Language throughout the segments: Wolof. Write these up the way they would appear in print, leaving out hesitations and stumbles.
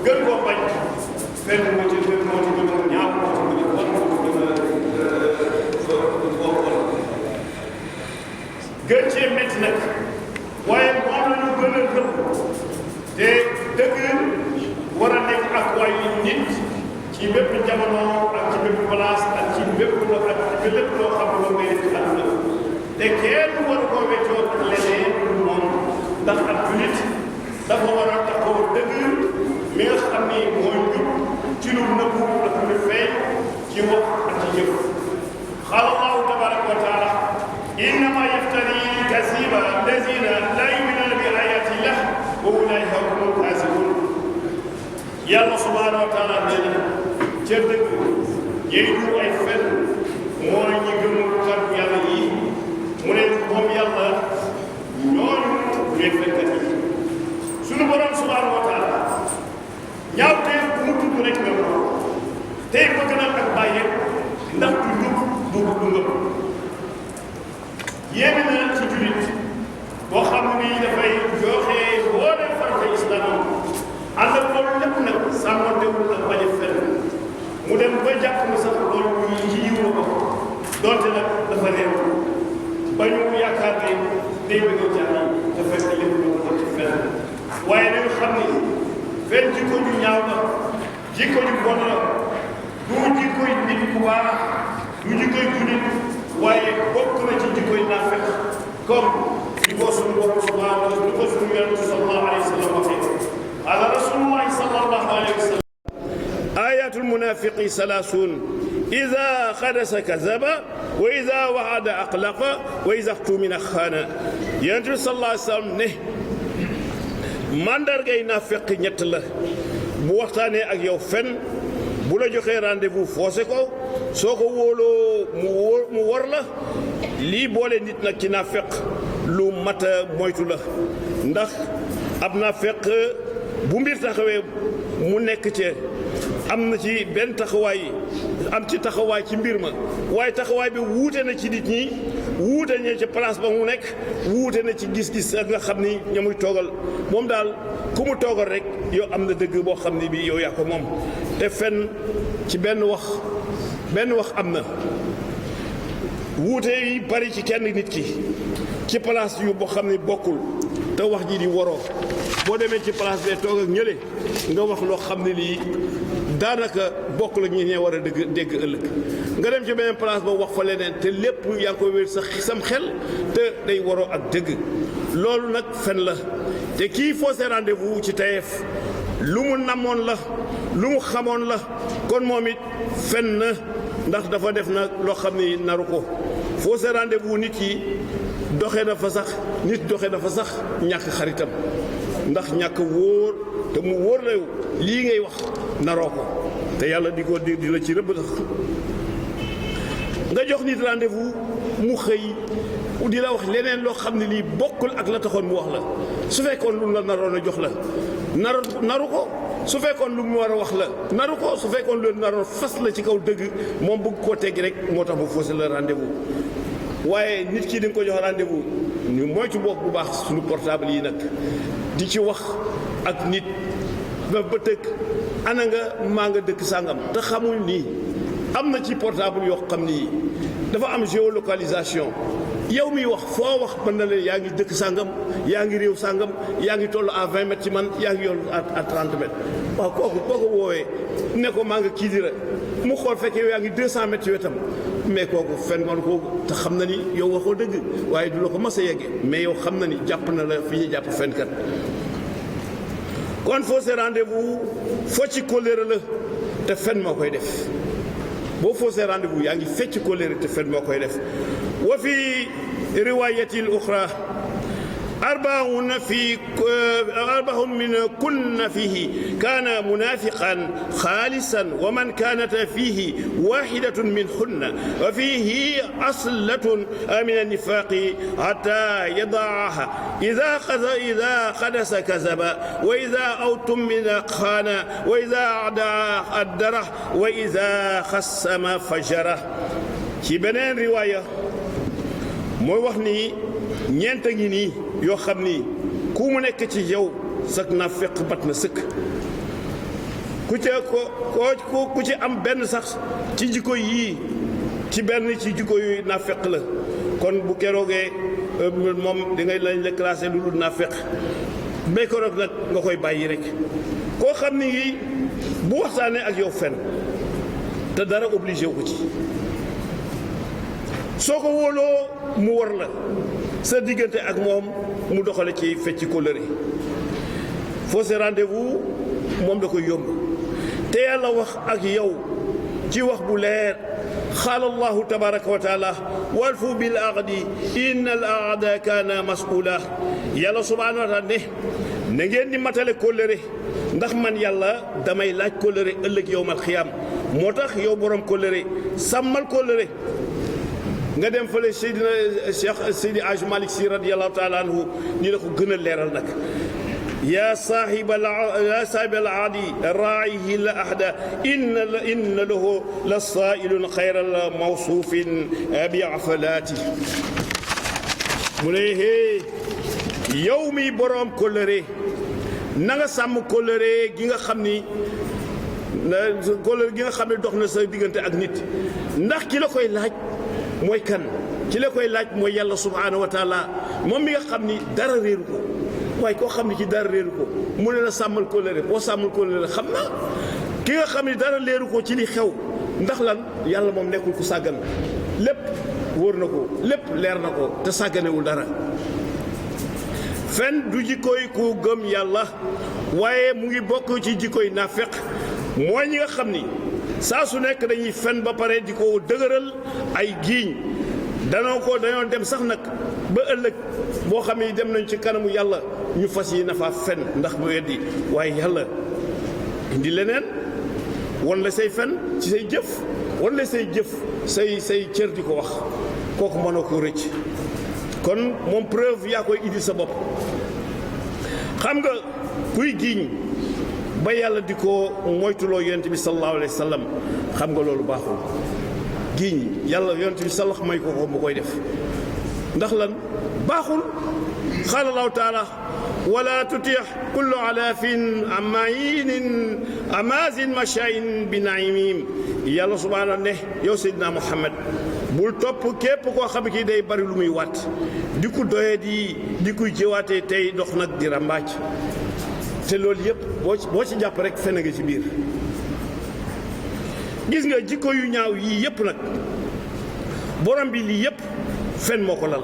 gën koo bañ fenn moo ci gën a ñaaw moo ci gën a bon moo ci gën cee métti nag waaye moom la ñu gën a rëbb te dëgg war a nekk ak waayu nit ci bépp jamono ak ci bépp place ak ci bépp lépp loo xam ne ngay def ci àdduna te kenn war koo weccoo ak leneen moom ndax ak nit dafa war a taxaw dëgg mi nga xam ni mooy jub ci lu nëbbu ak lu feeñ ci wax ak ci jëf qaala Allahu tabaraka wa taala innama yaftari kaziba allazina la yuminuna bi ayati llah wa ulaika humul kaasibun yàlla subhanahu wa taala nee na ca dëgg ñey du ay fen mooy ñi gëmul kàddu yàlla yi mu ne moom yàlla ñooñu ñooy fenkat yi suñu borom subhanahu wa taala ñaawtee bu mu tudd rek nga ko tey bëgg na ak bàyyi ndax du njub du ngëm yéeme na ci jullit boo xam ne dafay joxe boo dee farata islam ànd ak loolu lépp nag sàmmantewul ak bañ a fen mu dem ba jàpp ni sax loolu ci yiw la ko donte nag dafa réew ba ñu yaakaar ne day bëgg a jàll te fekk lépp lu ko ci fen waaye dañu xam ni fen jikko ju ñaaw la jikko ju bon la du jikkoy nit ku baax du jikkoy jullit waaye bokk na ci jikkoy naafeq comme li ko suñu borom subhanahu li ko suñu yonent sallallahu alayhi wa sallam waxee ala rasulullahi sallallahu alayhi wa sallam ayatul munafiqi salaasun ida xadasa kazaba wa ida wa'ada aqlaqa wa ida xtumina xaana yonent bi sallallahu alayhi wa sallam ne mandargay naafeq ñett la bu waxtaanee ak yow fen bu la joxee rendez-vous foose ko soo ko wóoloo mu war la lii boole nit nag ci naafeq lu mat a moytu la ndax ab naafeq bu mbir taxawee mu nekk ci am na ci benn taxawaay am ci taxawaay ci mbir ma waaye taxawaay bi wuute na ci nit ñi wuute na ci place ba mu nekk wuute na ci gis-gis ak nga xam ni ña muy toogal moom daal ku mu toogal rek yow am na dëgg boo xam ne bii yow yaa ko moom te fenn ci benn wax am na wuute yi bari ci kenn nit ki ci place yu boo xam ne bokkul te wax ji di waroo boo demee ci place bee toog ak ñële nga wax loo xam ne lii daanaka bokk la ñi war a dégg ëllëg nga dem ci beneen place ba wax fa leneen te lépp yaa ngi ko wér sam xel te day waroo ak dëgg loolu nag fen la te kii faussé rendez-vous ci tayeef lu mu namoon la lu mu xamoon la kon moom it fen na ndax dafa def na loo xam ne naru ko faussé rendez-vous nit yi doxe na fa sax ñàkk xaritam ndax ñàkk wóor te mu wóor la lii ngay wax naroo ko te yàlla di la ci rëbb sax nga jox nit rendez-vous mu xëy di la wax leneen loo xam ne lii bokkul ak la taxoon mu wax la su fekkoon lu mu la naroon a jox la naru ko su fekkoon lu mu war a wax la naru ko su fekkoon lu naroon fas la ci kaw dëgg moom bëgg koo teggi rek moo tax mu faussé la rendez-vous waaye nit ki di nga ko jox rendez-vous ñu moytu bopp bu baax suñu portable yi nag di ci wax ak nit ba tëgg ana nga maa nga dëkk sàngam te xamul nii am na ci portable yoo xam ni dafa am géolocalisation yow miy wax foo wax mën na leen yaa ngi dëkk sàngam yaa ngi réew sàngam yaa ngi toll à 20 mètres ci man yaa ngi yoon à 30 mètres waaw kooku boo ko woowee ne ko maa nga Kidira mu xool fekk yow yaa ngi 200 mètres ci wetam mais kooku fen man kooku te xam na ni yow waxoo dëgg waaye du la ko mas a yeggee mais yow xam na ni jàpp na la fi ñu jàpp fenkat kon faussé rendez-vous foo ci kóllëre la te fen moo koy def boo faussé rendez-vous yaa ngi fecc kóllëre te fen moo koy def wa fi riwayatil uxra أربع من كن فيه كان منافقا خالصا ومن كانت فيه واحدة منهن وفيه أصلة من النفاق حتى يضعها إذا خدس كذب وإذا أؤتمن خان وإذا أدره وإذا خصم فجره ci beneen riwaaya mooy wax ni ñeent ngi nii yoo xam ni ku mu nekk ci yow sak naafeq bat na sëkk ku ci am benn sax ci jikko yii ci benn ci jikko yu naafeq la kon bu keroogee moom di ngay lañ la classé lu dul naafeq mais keroog nag nga koy bàyyi rek koo xam ni bu waxtaanee ak yow fen te dara obligé wu ko ci soo ko wóoloo mu war la sa diggante ak moom mu doxale ci fecc kóllëre fausse rendez-vous moom da koy yomb te yàlla wax ak yow ci wax bu leer qaala allahu tabaraka wa taala walfu bil aqdi inna al aqda kaana mas'uula yàlla subhanahu wa taala ne na ngeen di matale kóllëre ndax man yàlla damay laaj kóllëre ëllëg yowmal xiyaam moo tax yow borom kóllëre sàmmal kóllëre nga dem fële Seydina Cheikh Seydi Aj Malick Sy radiyallahu taala anhu ñu ne ko gën a leeral nag yaa saahiba al aadi raa'ihi la ahda inna lahu la saa'ilun xayra mawsuufin bi afalaati mu ne hee yow mi boroom kóllëre na nga sàmm kóllëre gi nga xam ni dox na sa diggante ak nit ndax ki la koy laaj mooy kan ki la koy laaj mooy yàlla subhaanahu wa taala moom mi nga xam ni dara réeru ko waaye koo xam ni ci dara réeru ko mu ne la sàmmal kóllëre boo sàmmal kóllëre xam na ki nga xam ni dara réeru ko ci li xew ndax lan yàlla moom nekkul ku sàggan lépp wóor na ko lépp leer na ko te sàgganewul dara fen du jikkoy ku gëm yàlla waaye mu ngi bokk ci jikkoy naafeq mooy ñi nga xam ni saa su nekk dañuy fen ba pare di ko dëgëral ay giiñ dañoo dem sax nag ba ëllëg boo xam ne dem nañ ci kanamu yàlla ñu fas yi nafa fen ndax mu weddi waaye yàlla indi leneen wan la say fen ci say jëf wan la say jëf say cër di ko wax kooku mënoo ko rëcc kon moom preuve yaa koy indi sa bopp xam nga kuy giiñ ba yàlla di ko moytuloo yonent bi sallallahu alayhi wa sallam xam nga loolu baaxul giiñ yàlla yonent bi sallax may ko mu koy def ndax lan baaxul qaala allahu taala wala tutix kullu alaafin amainin amazin mashayin bi naimim yàlla subhaanahu ne yow seydina muhammad bul topp képp koo xam ne kii day bari lu muy waat di ko doye di kuy jëwaatee tey dox nag di ràmbaaj te loolu yëpp boo ci jàpp rek fen nga ci biir gis nga jikko yu ñaaw yii yëpp nag borom bi lii yëpp fen moo ko lal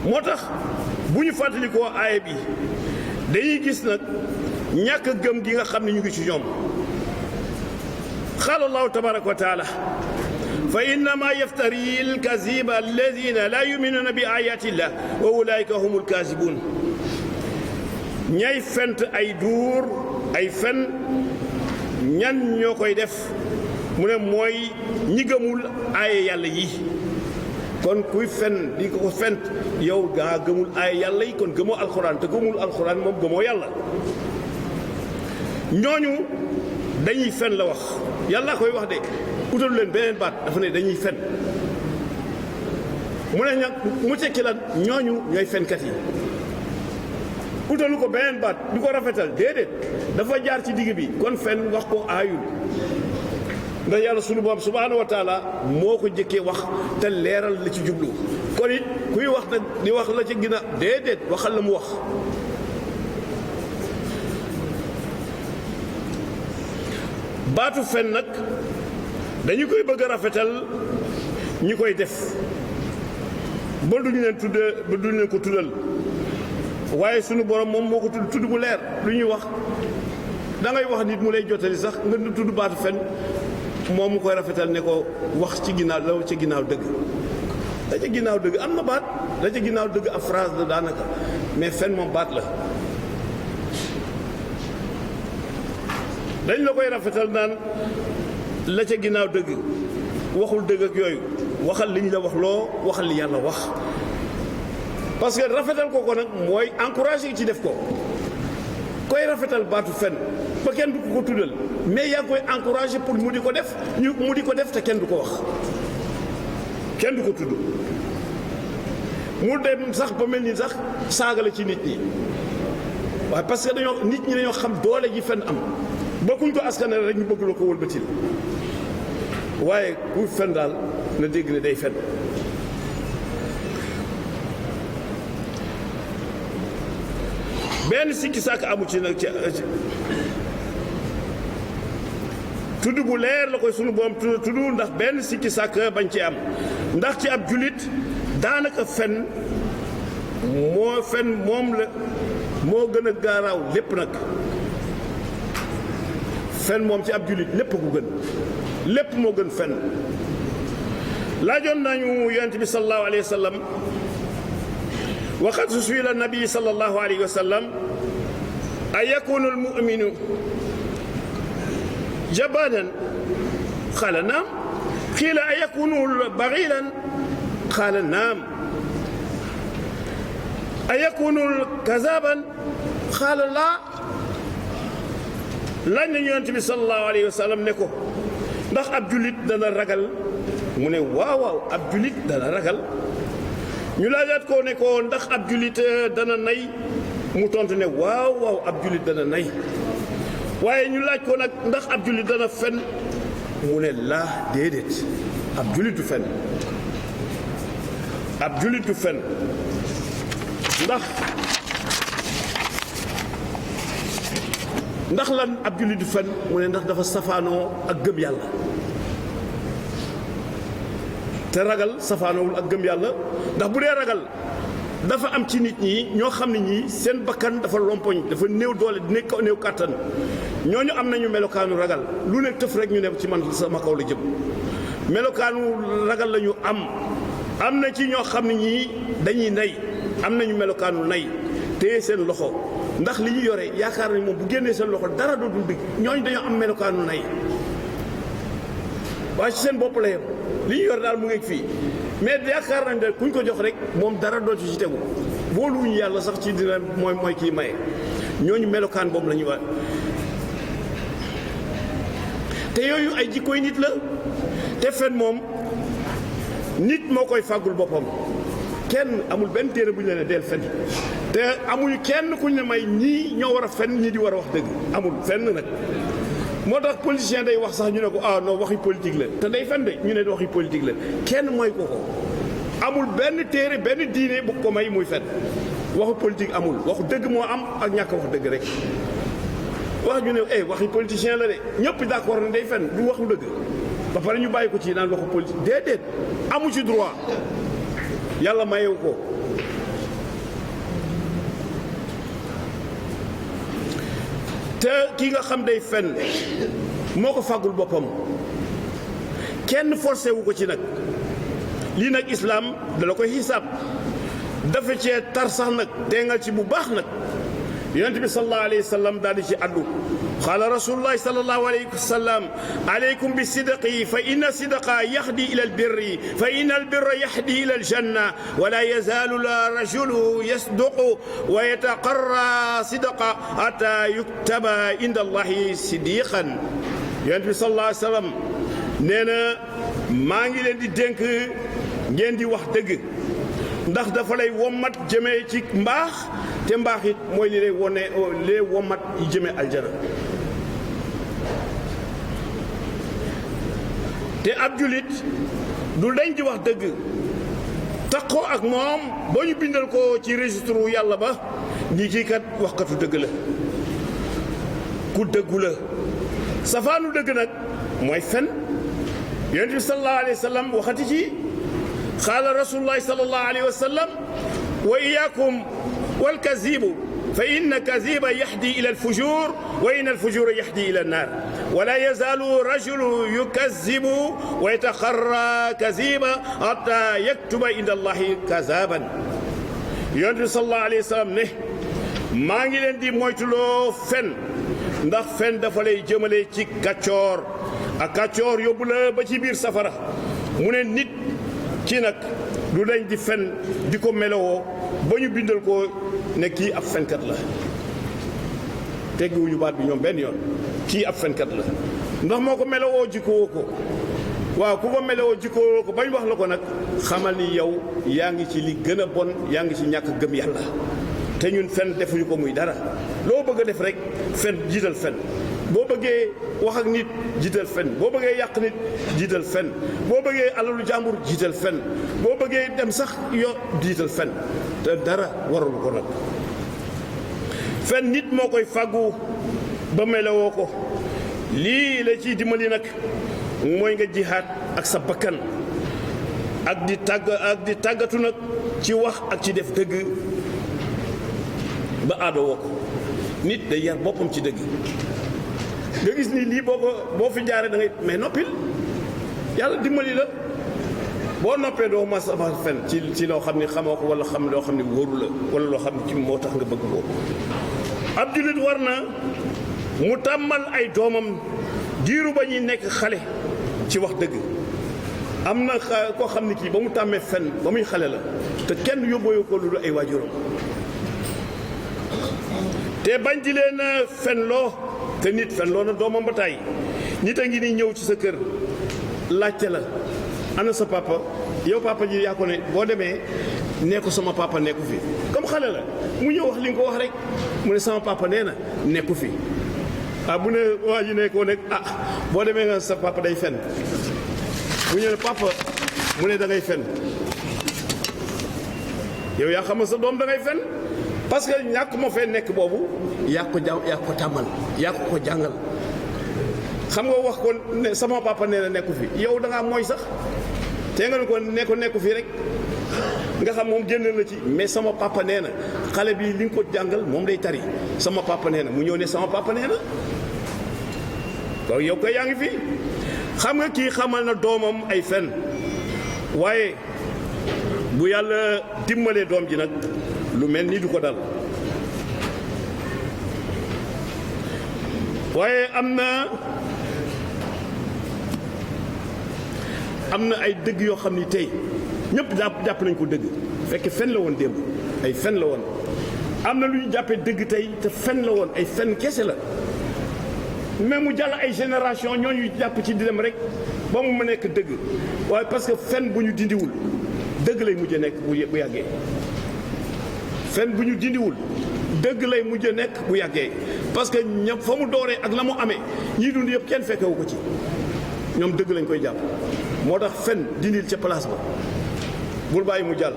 moo tax bu ñu fàttalikoo aaya bi dañuy gis nag ñàkk gëm gi nga xam ne ñu ngi ci ñoom qaala allahu tabaraka wa taala fa innama yaftari alkaziba alladina la yuminuuna bi ayati illah wa ulaika hum alkazibun ñay fent ay duur ay fen ñan ñoo koy def mu ne mooy ñi gëmul aaye yàlla yi kon kuy fen di ko fent yow gaa gëmul aaye yàlla yi kon gëmoo alxuraan te gëmul alxuraan moom gëmoo yàlla ñooñu dañuy fen la wax yàlla koy wax de utalu leen beneen baat dafa ne dañuy fen mu ne nag mu tekki lan ñooñu ñooy fenkat yi utalu ko beneen baat di ko rafetal déedéet dafa jaar ci digg bi kon fen wax ko aayul ndax yàlla sunu borom subhaanahu wa taala moo ko jëkkee wax te leeral la ci jublu kon it kuy wax nag di wax la ci gën a déedéet waxal la mu wax baatu fen nag dañu koy bëgg a rafetal ñi koy def ba duñu leen ko tuddal waaye sunu borom moom moo ko tudd bu leer lu ñuy wax da ngay wax nit mu lay jottali sax nga tudd baatu fen moom mu koy rafetal ne ko wax ci ginnaaw la ca ginnaaw dëgg la ca ginnaaw dëgg am na baat la ca ginnaaw dëgg ab phrase la daanaka mais fen moom baat la dañ la koy rafetal naan la ca ginnaaw dëgg waxul dëgg ak yooyu waxal liñ la wax loo waxal li yàlla wax parce que rafetal ko nag mooy encouragé ci def ko koy rafetal baatu fen ba kenn du ko tuddal mais yaa ngi koy encouragé pour mu di ko def mu di ko def te kenn du ko wax kenn du ko tudd mu dem sax ba mel ni sax saaga la ci nit ñi waaye parce que nit ñi dañoo xam doole ji fen am ba kuñ ko askanale rek ñu bëgg la ko wëlbatil waaye ku fen daal na dégg ne day fen. benn sikki sàkk amu ci nag ci tudd bu leer la koy sunu boom tudd ndax benn sikki sàkk bañ ci am ndax ci ab julit daanaka fen moom la moo gën a gaaraaw lépp nag. fen moom ci ab julit lépp ko gën lépp moo gën fen. laajoon nañu yonent bi sallallahu alayhi wa sallam waqad su'ila nabi sallallahu alayhi wa sallam a yakunu al-mu'minu jabanan qaala naam qiila a yakunu baghilan qaala naam a yakunu kazaban qaala laa. laaj nañu yonent bi sallallahu alayhi wa sallam ne ko ndax ab julit dana ragal mu ne waaw waaw ab julit dana ragal. ñu laajaat ko ne ko ndax ab julit dana nay mu tontu ne waaw waaw ab julit dana nay. waaye ñu laaj ko nag ndax ab julit dana fen mu ne laa déedéet ab julit du fen. ab julit du fen ndax lan ab jullit du fen mu ne ndax dafa safaanoo ak gëm yàlla te ragal safaanoowul ak gëm yàlla. ndax bu dee ragal dafa am ci nit ñi ñoo xam ne ñii seen bakkan dafa lompoñ dafa néew doole néew kàttan ñooñu am nañu melokaanu ragal lu ne tëf rek ñu ne ci man sama kaw la jëm melokaanu ragal la ñu am na ci ñoo xam ne ñii dañuy nay am nañu melokaanu nay téye seen loxo. ndax li ñu yore yaakaar nañ moom bu génnee seen loxo dara dootul dëgg ñooñu dañoo am melokaanu nay waaye ci seen bopp la yem li ñu yore daal mu ngi fii mais yaakaar nañ ne kuñ ko jox rek moom dara dootu ci tegu booluwuñu yàlla sax ci dina mooy kii maye ñooñu melokaan boobu la ñuy wax. te yooyu ay jikkoy nit la te fen moom nit moo koy fàggul boppam kenn amul benn téere bu ñu la ne deel fen. te amuñu kenn kuñ ne may ñii ñoo war a fen ñii di war a wax dëgg amul fenn nag moo tax politicien day wax sax ñu ne ko ah non waxi politique la te day fen de ñu ne waxi politique la kenn mooy ko amul benn téere benn diine bu ko may muy fen waxu politique amul waxu dëgg moo am ak ñàkk wax dëgg rek wax ñu ne waxi politicien la de ñëpp d'accord ne day fen du waxu dëgg ba pare ñu bàyyi ko ci naan waxu politique déedéet amu ci droit yàlla mayewu ko. te ki nga xam day fen moo ko fàggul boppam kenn forcé wu ko ci nag lii nag islaam dala koy xisaab dafa cee tar sax nag teengal ci bu baax nag yonent bi sallallahu alayhi wa sallam daal di ci addu qaala rasulullahi sallallahu alayhi wa sallam alaykum bi sidqi fa inna sidqa yahdi ila albirri fa inna albirra yahdi ila aljanna wala yazalu rajulu yasduqu wa yataqarra sidqa hatta yuktaba inda allahi sidiqan. yonent bi sallallahu alayhi wa sallam nee na maa ngi leen di dénk ngeen di wax dëgg ndax dafa lay wommat jëmee ci mbaax te mbaax it mooy li lay wommat yi jëmee aljana. te ab julit du dañ di wax dëgg takkoo ak moom boo ñu bindal ko ci registre wu yàlla ba ñi kii kat waxkatu dëgg la ku dëggu la. safaanu dëgg nag mooy fen. yonent bi sallallahu alayhi wa sallam waxati ci qaala rasulullahi sallallahu alayhi wa sallam wa iyaakum wal kazibu fa inna kaziba yahdi ila alfujur wa inna alfujura yahdi ila annar wala yazalu rajulu yukazibu wa yataxarra kaziba hatta yaktuba inda allahi kazaban. yonent bi sallallahu alayhi wa sallam ne maa ngi leen di moytuloo fen ndax fen dafa lay jëmale ci kàccoor ak kàccoor yóbbu la ba ci biir safara. mu ne nit ci nag du dañ di fen di ko melowoo ba ñu bindal ko ne kii ab fenkat la teggiwuñu baat bi ñoom benn yoon kii ab fenkat la ndax moo ko melowoo jikkoo ko. waaw ku ko melowoo jikkoo ko bañ wax la ko nag xamal ni yow yaa ngi ci li gën a bon yaa ngi ci ñàkk gëm yàlla te ñun fen defuñu ko muy dara loo bëgg a def rek fen jiital fen boo bëggee wax ak nit jiital fen boo bëggee yàq nit jiital fen boo bëggee alalu jàmbur jiital fen boo bëggee dem sax jiital fen te dara warul ko nag. fen nit moo koy fàggu ba melewoo ko lii la ciy dimbali nag mooy nga jihaat ak sa bakkan ak di tàggatu nag ci wax ak ci def dëgg ba aadoo ko nit day yar boppam ci dëgg. nga gis ni lii boo fi jaaree da ngay mais noppil yàlla dimbali la boo noppee doo mas a fen ci loo xam ne xamoo ko wala loo xam ne wóoru la wala loo xam ne ci moo tax nga bëgg ko. ab jullit war na mu tàmmal ay doomam diiru ba ñuy nekk xale ci wax dëgg. am na koo xam ne kii ba mu tàmmee fen ba muy xale la te kenn yóbboo ko lu ay waajuram te bañ di leen fen loo te nit fen loo na doomam ba tàyyi nit a ngi ni ñëw ci sa kër laajte la ana sa papa yow papa ji yaa ko ne boo demee nee ko sama papa nekku fi comme xale la mu ñëw wax li nga ko wax rek mu ne sama papa nee na nekku fi bu ne waa ji ne ko nekk boo demee nga sa papa day fen bu ñëwee papa mu ne da ngay fen yow yaa xam sa doom da ngay fen parce que ñàkk ma fee nekk boobu yaa ko tàmmal yaa ko jàngal xam nga wax ko ne sama papa nee na nekku fi yow da ngaa mooy sax te nga ne ko nekku fi rek nga xam moom génn na ci mais sama papa nee na xale bi li nga ko jàngal moom day tari sama papa nee na mu ñëw ne sama papa nee na yow koy yaa ngi fi. xam nga kii xamal na doomam ay fen waaye bu yàlla dimbalee doom ji nag lu mel ni du ko dal waaye am na ay dëgg yoo xam ni tey ñëpp jàpp nañ ko dëgg fekk fen la woon démb ay fen la woon am na lu ñu jàppee dëgg tey te fen la woon ay fen kese la mais mu jàll ay génération ñooñu jàpp ci di dem rek ba mu ma nekk dëgg waaye parce que fen bu ñu dindiwul dëgg lay mujj nekk bu yàggee fen bu ñu dindiwul dëgg lay mujj nekk bu yàggee parce que ñëpp fa mu dooree ak la mu amee ñii dund yëpp kenn fekkewu ko ci ñoom dëgg lañ koy jàpp moo tax fen dindil ca place ba bul bàyyi mu jàll.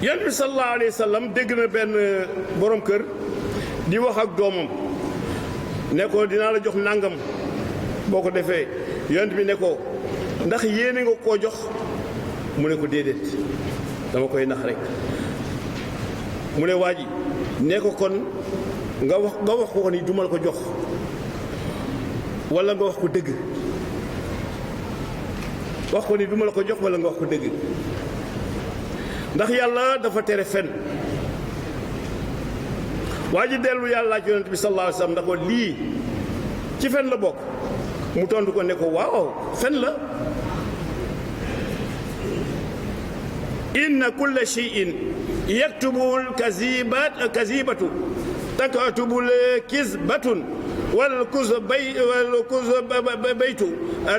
yonent bi sallallahu alayhi wa sallam dégg na benn borom kër di wax ak doomam ne ko dinaa la jox nangam boo ko defee yonent bi ne ko ndax yéene nga koo jox mu ne ko déedéet dama koy nax rek mu ne waa ji ne ko kon nga wax ko ni duma la ko jox wala nga wax ko dëgg wax ko ni duma la ko jox wala nga wax ko dëgg ndax yàlla dafa tere fen waa ji dellu yàlla laaj yonent bi sallallahu alayhi wa sallam ndax ko lii ci fen la bokk mu tontu ko ne ko waaw fen la inna kulla shay'in yaktubul kazibatu taktubul kizbatun wal kuzbaytu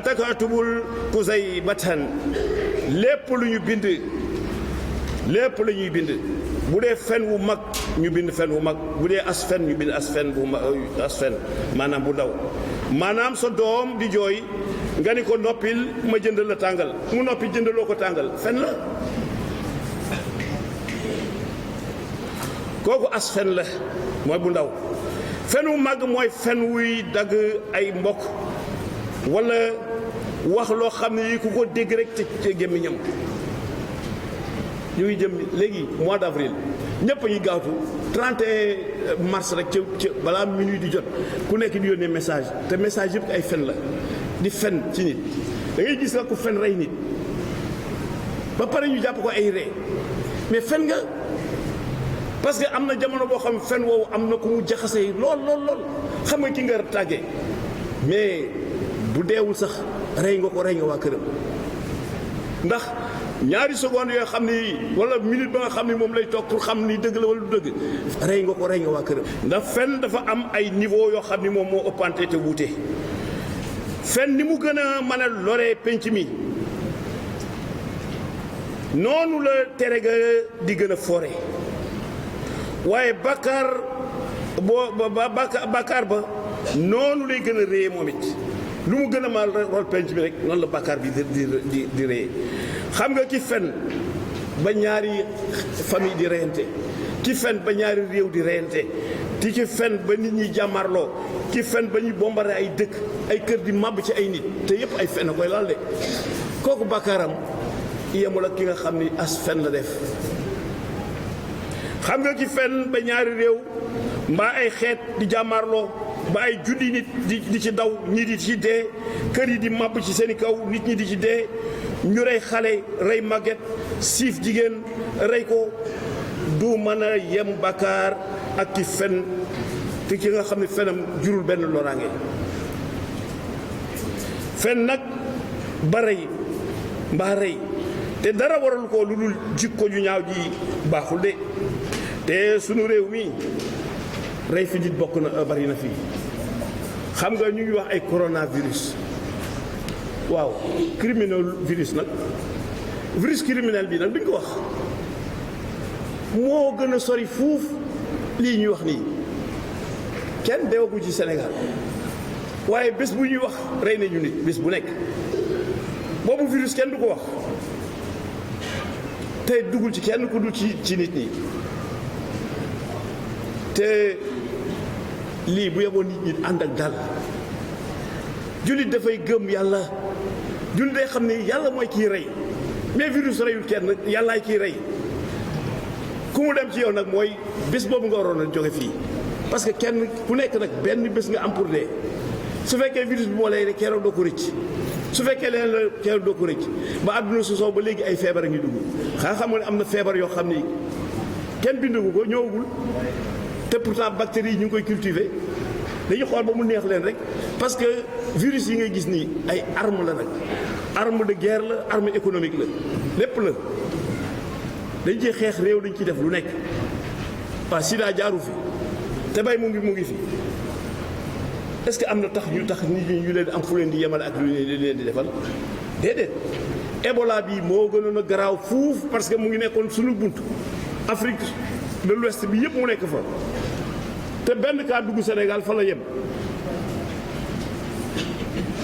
taktubul kuzaybatan lépp lu ñu bind lépp la ñuy bind bu dee fen wu mag ñu bind fen wu mag bu dee as fen ñu bind as fen maanaam bu ndaw maanaam sa doom di jooy nga ni ko noppil ma jënd la tàngal mu noppi jëndaloo ko tàngal fen la kooku as fen la mooy bu ndaw fen wu mag mooy fen wuy dagg ay mbokk walla wax loo xam ne yi ku ko dégg rek ci gémmiñam ñu ngi jëm léegi mois d'avril ñëpp a ngi gaawtu 31 mars rek ci balaa minuit di jot ku nekk di yónnee message te message yëpp ay fen la di fen ci nit da ngay gis nga ku fen rey nit ba pare ñu jàpp ko ay ree mais fen nga parce que am na jamono boo xam fen woowu am na ku mu jaxasee lool xam nga ki nga tàggee mais bu deewul sax rey nga ko rey nga waa këram ndax ñaari seconde yoo xam ni wala minute ba nga xam ni moom lay toog pour xam ni dëgg la wala du dëgg rey nga ko rey nga waa këram ndax fen dafa am ay niveau yoo xam ni moom moo ëppante te wuute fen ni mu gën a mën a loree penc mi noonu la tere ga di gën a fore waaye bàkkaar bàkkaar ba noonu lay gën a réye moom it lu mu gën a mal rol penc mi rek noonu la bàkkaar bi di réye xam nga ki fen ba ñaari famille di reyante ki fen ba ñaari réew di reyante ti ki fen ba nit ñi jàmmarloo ki fen ba ñu bombardé ay dëkk ay kër di màbb ci ay nit te yépp ay fen a koy lal de kooku bàkkaaram yemul ak ki nga xam ni as fen la def xam nga ki fen ba ñaari réew mbaa ay xeet di jàmmarloo ba ay junni nit di ci daw ñii di ci dee kër yi di màbb ci seeni kaw nit ñi di ci dee ñu rey xale rey màgget siif jigéen rey ko du mën a yem bàkkaar ak ki fen te ki nga xam ne fenam jurul benn loraange fen nag ba rey mbaa rey te dara waral ko lu dul jikko ju ñaaw ji baaxul de te sunu réew mi rey fi nit bokk na bari na fii xam nga ñu ngi wax ay coronavirus waaw criminel virus nag virus criminel bi nag duñ ko wax moo gën a sori fuuf lii ñuy wax nii kenn deewagu ci Sénégal waaye bés bu ñuy wax rey nañu nit bés bu nekk boobu virus kenn du ko wax te duggul ci kenn ku dul ci nit ñi te lii bu yeboon nit ñi ànd ak dal jullit dafay gëm yàlla jullit day xam ne yàlla mooy kii rey mais virus reyul kenn yàllaay kii rey ku mu dem ci yow nag mooy bés boobu nga waroon a jóge fii parce que kenn ku nekk nag benn bés nga am pour dee su fekkee virus bi moo lay rek keroog doo ko rëcc su fekkee leen la keroog doo ko rëcc ba àdduna su soo ba léegi ay feebar a ngi dugg xam nga ne am na feebar yoo xam ni kenn bindugu ko ñëwagul te pourtant bactéries yi ñu ngi koy cultiver dañuy xool ba mu neex leen rek parce que virus yi ngay gis nii ay arme la nag arme de guerre la arme économique la lépp la dañ ciy xeex réew dañ ciy def lu nekk waaw sida jaaru fi te bay mu ngi fi est-ce que am na tax nit ñi ñu leen am fu leen di yemal ak lu leen di defal déedéet Ebola bi moo gënoon a garaaw fuuf parce que mu ngi nekkoon suñu bunt Afrique de l'Ouest bi yëpp mu nekk fa te benn cas dugg Sénégal fa la yem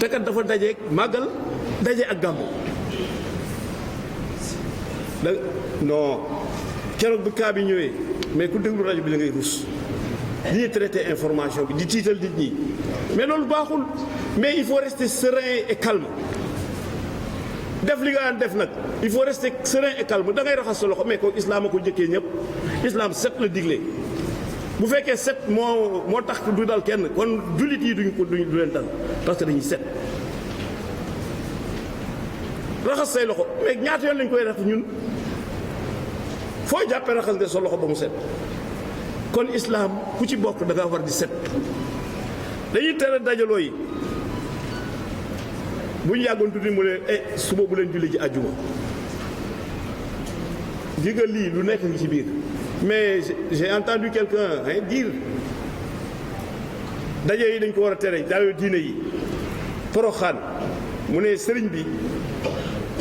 te kat dafa dajeeg màggal daje ak gàmmu non keroog bi cas bi ñëwee mais ku déglu rajo bi la ngay rus li ñuy traité information bi di tiital nit ñi mais loolu baaxul mais il faut rester serein et calme def li nga daan def nag il faut rester serein et calme da ngay raxas sa loxo mais ko islam a ko njëkkee ñëpp islam set la digle bu fekkee set moo tax du dal kenn kon jullit yi du leen dal parce que dañuy set raxas say loxo mais ñaata yoon lañ koy raxas ñun foo jàppee raxas nga sa loxo ba mu set kon islam ku ci bokk da nga war di set dañuy tere dajaloo yi bu ñu yàggoon tuddi mu ne suba bu leen julli ji àjjuma diga lii lu nekk ngi ci biir mais j'ai entendu quelqu'un dire daje yi dañ ko war a tere dayo diine yi Poroxaan mu ne sëriñ bi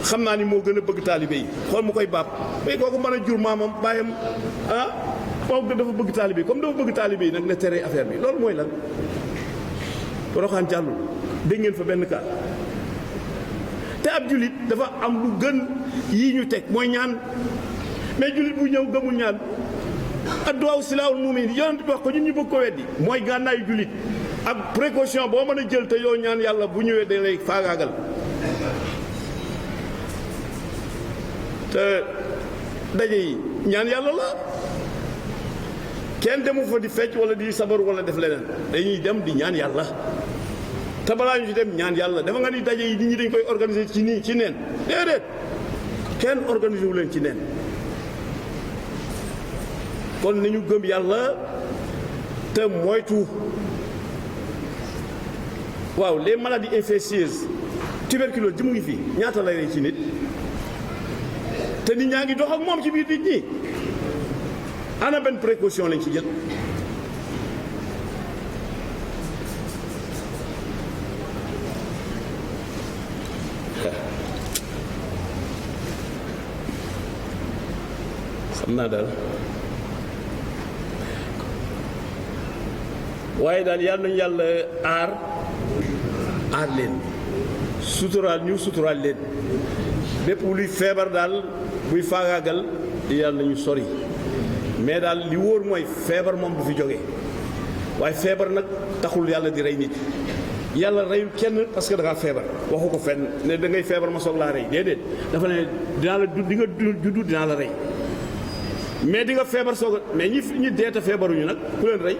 xam naa ni moo gën a bëgg taalibe yi xool mu koy baab mais kooku mën a jur maamam bàyyam moom dafa bëgg taalibe yi comme dafa bëgg taalibe yi nag na tere affaire bi loolu mooy lan Poroxaan jàllul dégg ngeen fa benn cas te ab jullit dafa am lu gën yii ñu teg mooy ñaan mais jullit bu ñëw gëmul ñaan adduwaaw silaahul mu'min yonent bi wax ko ñun ñu bëgg ko weddi mooy gànnaayu jullit ak précaution boo mën a jël te yow ñaan yàlla bu ñëwee da lay faagaagal te daje yi ñaan yàlla la kenn demu fa di fecc wala di sabar wala def leneen dañuy dem di ñaan yàlla te balaa ñu ci dem ñaan yàlla dafa nga ni daje yi nit ñi dañ koy organiser ci nii ci neen déedéet kenn organiser wu leen ci neen kon nañu gëm yàlla te moytu waaw les maladies infectieuses tuberculose ji mu ngi fii ñaata lay rey ci nit te nit ñaa ngi dox ak moom ci biir nit ñi ana benn précaution lañ ci jël xam naa daal waaye daal yàlla nañu yàlla aar leen suturaal ñu suturaal leen bépp luy feebar daal buy faagaagal yàlla nañu sori mais daal li wóor mooy feebar moom du fi jóge waaye feebar nag taxul yàlla di rey nit yàlla reyul kenn parce que da ngaa feebar waxu ko fenn ne da ngay feebar ma soog laa rey déedéet dafa ne dinaa la di nga juddu dinaa la rey mais di nga feebar soog a mais ñi deeta feebaruñu nag ku leen rey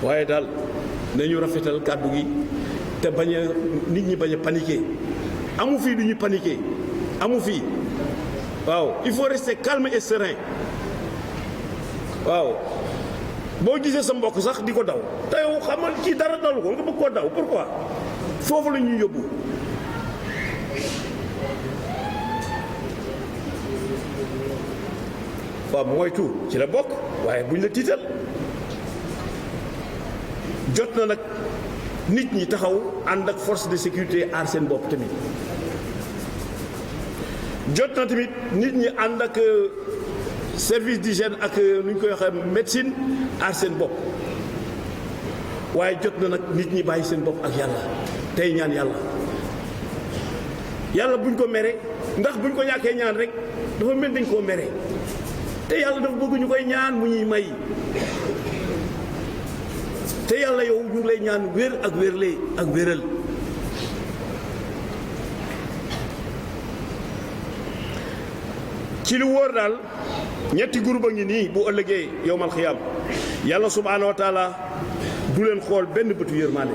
waaye daal nañu rafetal kàddu gi te bañ a nit ñi bañ a paniquer amu fii du ñu paniquer amu fii waaw il faut rester calme et serein waaw boo gisee sa mbokk sax di ko daw te yow xamal kii dara dalu ko nga bëgg koo daw pourquoi foofu la ñuy yóbbu waaw moytu ci la bokk waaye buñ la tiital jot na nag nit ñi taxaw ànd ak force de sécurité aar seen bopp tamit jot na tamit nit ñi ànd ak service d'hygiène ak nu ñu koy waxee médecine aar seen bopp waaye jot na nag nit ñi bàyyi seen bopp ak yàlla tey ñaan yàlla buñ ko mere ndax buñ ko ñàkkee ñaan rek dafa mel dañ koo mere te yàlla dafa bëgg ñu koy ñaan mu ñuy may te yàlla yow ñu ngi lay ñaan wér ak wérle ak wéral ci lu wóor daal ñetti groupe a ngi nii bu ëllëgee yowmal xiyaam yàlla subhaanahu wa taala du leen xool benn bëtu yërmaande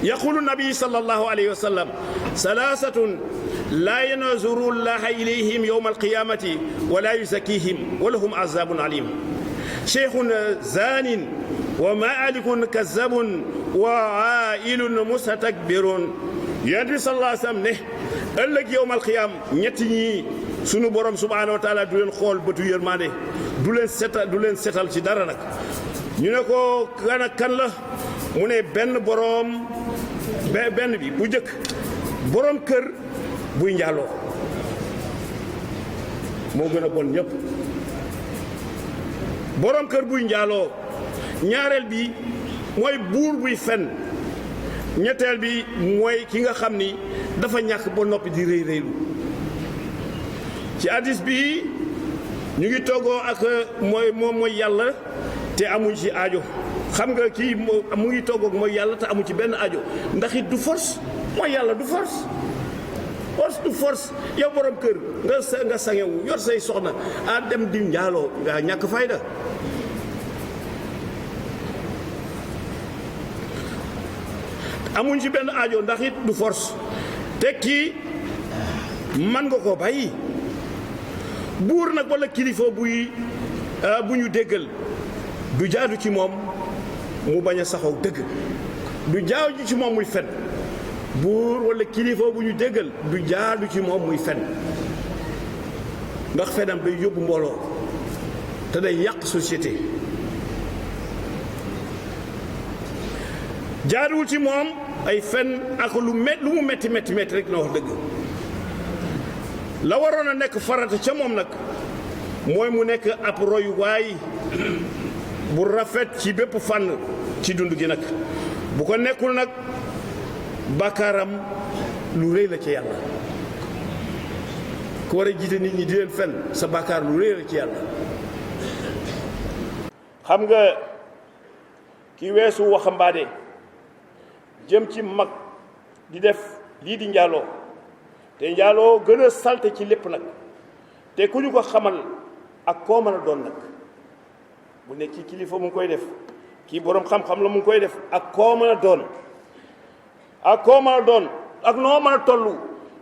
yaqulu nabi sallallahu alayhi wa sallam salaasatun laa yanzuru llaha ilayhim yowma alqiyamati wala yuzakkihim wa lahum azabun alim cheikhun zanin wa malikun kazabun wa ailun mustatakbirun yonent bi sallallahu alayhi wa sallam ne ëllëg yowmal qiyaam ñetti ñii sunu borom subhaanahu wa taala du leen xool bëtu yërmande du leen setal ci dara nag ñu ne ko kan ak kan la mu ne benn borom benn bi bu njëkk borom kër buy njaaloo moo gën a bon ñëpp borom kër buy njaaloo ñaareel bi mooy buur buy fen ñetteel bi mooy ki nga xam ni dafa ñàkk ba noppi di rëy rëylu ci hadis bi ñu ngi toggoo ak moom mooy yàlla te amuñ ci aajo xam nga kii mu ngi toggoog mooy yàlla te amu ci benn aajo ndax it du force mooy yàlla du force du force yow borom kër nga sangewu yor say soxna a dem di njaaloo nga ñàkk fayda amuñ ci benn aajo ndax it du force te kii man nga ko bàyyi buur nag wala kilifa bu ñu déggal du jaadu ci moom mu bañ a saxoo dëgg du jaadu ci moom muy fen buur wala kilifa bu ñu déggal du jaadu ci moom muy fen ndax fenam day yóbbu mbooloo te day yàq société jaaduwul ci moom ay fen ak lu mu metti rek na wax dëgg la waroon a nekk farata ca moom nag mooy mu nekk ab royuwaay bu rafet ci bépp fànn ci dund gi nag bu ko nekkul nag bàkkaaram lu rëy la ci yàlla ku war a jiite nit ñi di leen fen sa bàkkaar lu rëy la ci yàlla xam nga ki weesu waxambaane jëm ci mag di def lii di njaaloo te njaaloo gën a salte ci lépp nag te ku ñu ko xamal ak koo mën a doon nag bu nekk kii kilifa mu ngi koy def kii boroom xam-xam la mu ngi koy def ak koo mën a doon ak noo mën a toll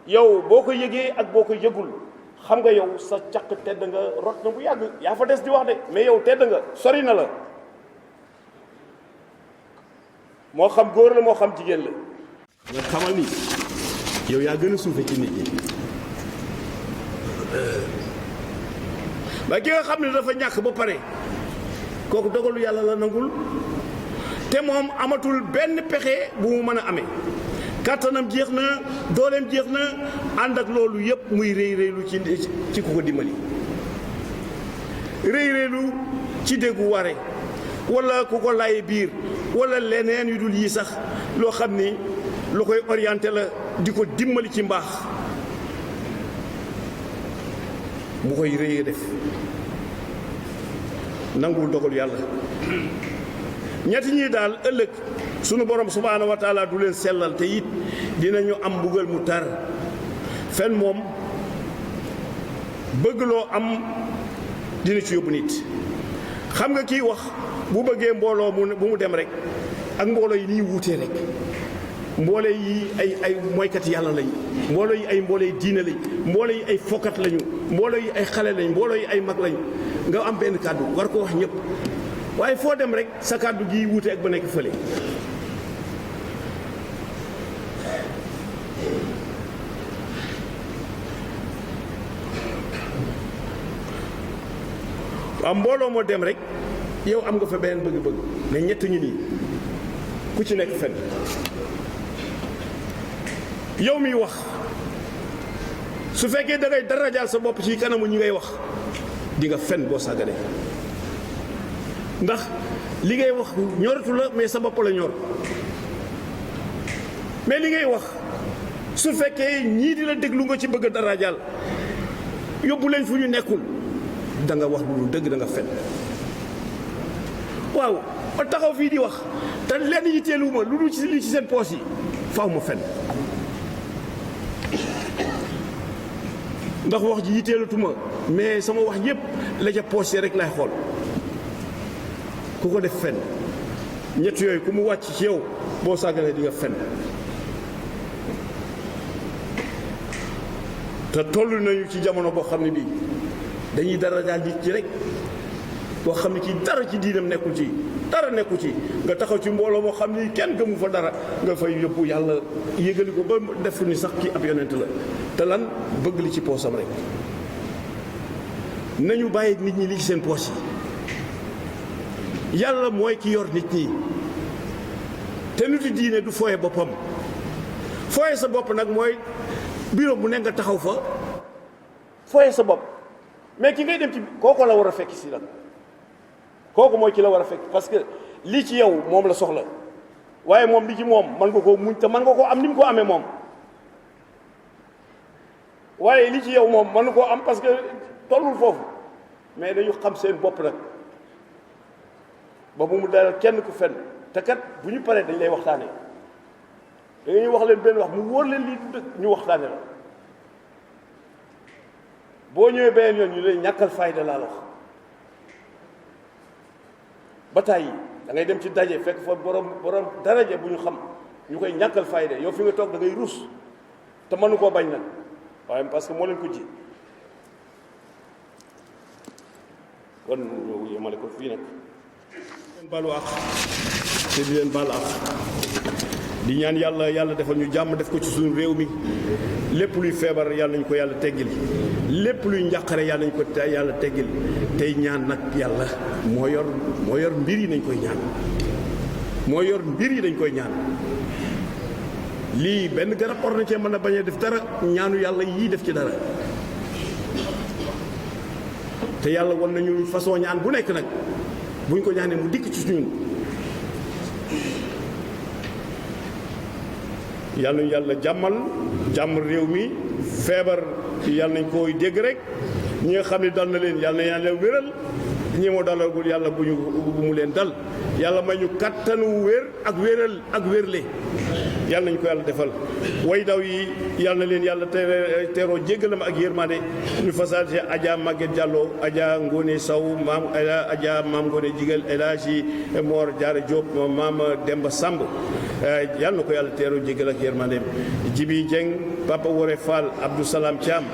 yow boo ko yëgee ak boo ko yëgul xam nga yow sa caq tedd nga rot na bu yàgg yaa fa des di wax de mais yow tedd nga sori na la moo xam góor la moo xam jigéen la nga xamal ni yow yaa gën a suufe ci nit ñi ba ki nga xam ne dafa ñàkk ba pare kooku dogalu yàlla la nangul te moom amatul benn pexe bu mu mën a amee kàttanam jeex na dooleem jeex na ànd ak loolu yëpp muy rëy rëylu ci ku ko dimbali rëy rëylu ci déggu ware wala ku ko laye biir wala leneen yu dul yi sax loo xam ni lu koy orienté la di ko dimbali ci mbaax mu koy rëy def nangul dogal yàlla ñetti ñi daal ëllëg sunu borom subhaanahu wa taala du leen sellal te it dinañu am mbugal mu tar fen moom bëgg loo am dina ci yóbbu nit xam nga kii wax bu bëggee mbooloo bu mu dem rek ak mbooloo yi nii wuutee rek mbooloo yi ay moykat yàlla lañ mbooloo yi ay mbooloo yi diine lañ mbooloo yi ay fokkat lañu mbooloo yi ay xale lañ mbooloo yi ay mag lañ nga am benn kàddu war ko wax ñëpp waaye foo dem rek sa kàddu gi wuute ak ba nekk fële waaw mbooloo moo dem rek yow am nga fa beneen bëgg-bëgg mais ñett ñi nii ku ci nekk fen yow miy wax su fekkee da ngay darajaal sa bopp ci kanamu ñi ngay wax di nga fen boo sàgganee ndax li ngay wax ñoratu la mais sa bopp la ñor mais li ngay wax su fekkee ñii di la déglu nga ci bëgg a darajaal yóbbu leen fu ñu nekkul da nga wax lu dëgg da nga fen waaw ma taxaw fii di wax te lenn yitteeluma lu dul ci li ci seen poos yi faaw ma fen ndax wax ji yitteelatuma mais sama wax yépp la ca poos yi rek laay xool ku ko def fen ñett yooyu ku mu wàcc ci yow boo sàgganee di nga fen te toll nañu ci jamono boo xam ne bii dañuy darajaal nit ci rek boo xam ne ci dara ci diinam nekkul ci dara nekkul ci nga taxaw ci mbooloo moo xam ni kenn gëmu fa dara nga fay yóbbu yàlla yégali ko ba def ni sax kii ab yonent la te lan bëgg li ci poosam rek nañu bàyyi nit ñi li ci seen poos yi yàlla mooy ki yor nit ñi te nitu diine du fooye boppam fooye sa bopp nag mooy bureau bu nekk nga taxaw fa fooye sa bopp mais ki ngay dem ci kooku la war a fekk si nag kooku mooy ki la war a fekk parce que lii ci yow moom la soxla waaye moom li ci moom mën nga koo muñ te mën nga koo am ni mu ko amee moom waaye li ci yow moom mën nga koo am parce que tollul foofu mais dañu xam seen bopp nag ba bu mu dalal kenn ku fenn te kat bu ñu paree dañ lay waxtaane da nga ñuy wax leen benn wax mu wóor leen lii du dëgg ñu waxtaane la boo ñëwee beneen yoon ñu leen ñàkkal fayda laa la wax ba tàyyi da ngay dem ci daje fekk fa borom daraja bu ñu xam ñu koy ñàkkal fayda yow fi nga toog da ngay ruus te mënu koo bañ nag waaye parce que moo leen ko ji kon ñoo yemale ko fii nag leen balu ak te di leen baal ak di ñaan yàlla defal ñu jàmm def ko ci suñu réew mi lépp luy feebar yàlla nañu ko yàlla teggil lépp luy njàqare yàlla nañu ko yàlla teggil tey ñaan nag yàlla moo yor mbir yi nañ koy ñaan moo yor mbir yi dañ koy ñaan lii benn garab or na cee mën a bañ a def dara ñaanu yàlla yii def ci dara te yàlla wan nañu façon ñaan bu nekk nag buñ ko ñaanee mu dikk ci ñun yàlla nañu yàlla jàmm réew mi feebar yàlla nañ koy dégg rek ñi nga xam ne dal na leen yàlla na yàlla wéral ñi moo dalagul yàlla bu mu leen dal yàlla may ñu kattanu wér ak wéral ak wérle yàlla nañu ko yàlla defal way daw yi yàlla na leen yàlla teeroo jéggalam ak yërmande ñu fasalte Adja Maguette Diallo Adja Ngone Sow maam Adja maam Ngone Jigal El Hadji Mor Diarra Diop maam Demba Samb yàlla na ko yàlla teeroo jéggal ak yërmande Jibi Dieng Papa Wore Fall Abdou Salam Thiam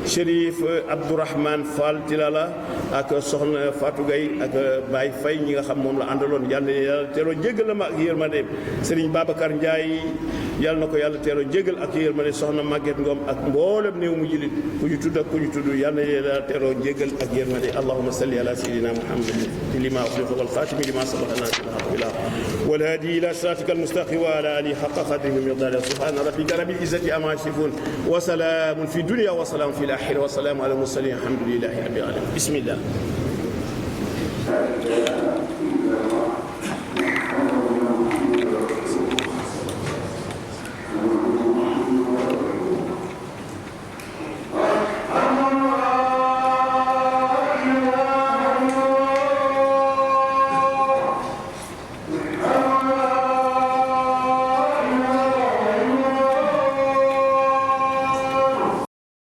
Chérif Abdourahmane Fall Tilala ak soxna Fatou Gaye ak Baye Faye ñi nga xam moom la àndaloon yàlla na yàlla teeloo jéggal la ma ak yërmande Serigne Babacar Ndiaye yàlla na ko yàlla teeloo jéggal ak yërmande soxna Maguette Ngom ak mboolem néew mu jullit ku ñu tudd ak ku ñu tudd yàlla na yàlla teeloo jéggal ak yërmande allahumma salli ala sayyidina muhammadin lima ughliqa wal khatimi lima sabaqa nasir al-haqq bil haqq wal hadi ila siratika al-mustaqim wa ala alihi haqqa qadrihi wa miqdarihi subhana rabbika rabbil izzati amma yasifun wa salamun fi dunya wa salamun fil akhirati wa salamun ala al mursalin alhamdulillahi rabbil alamin bismillah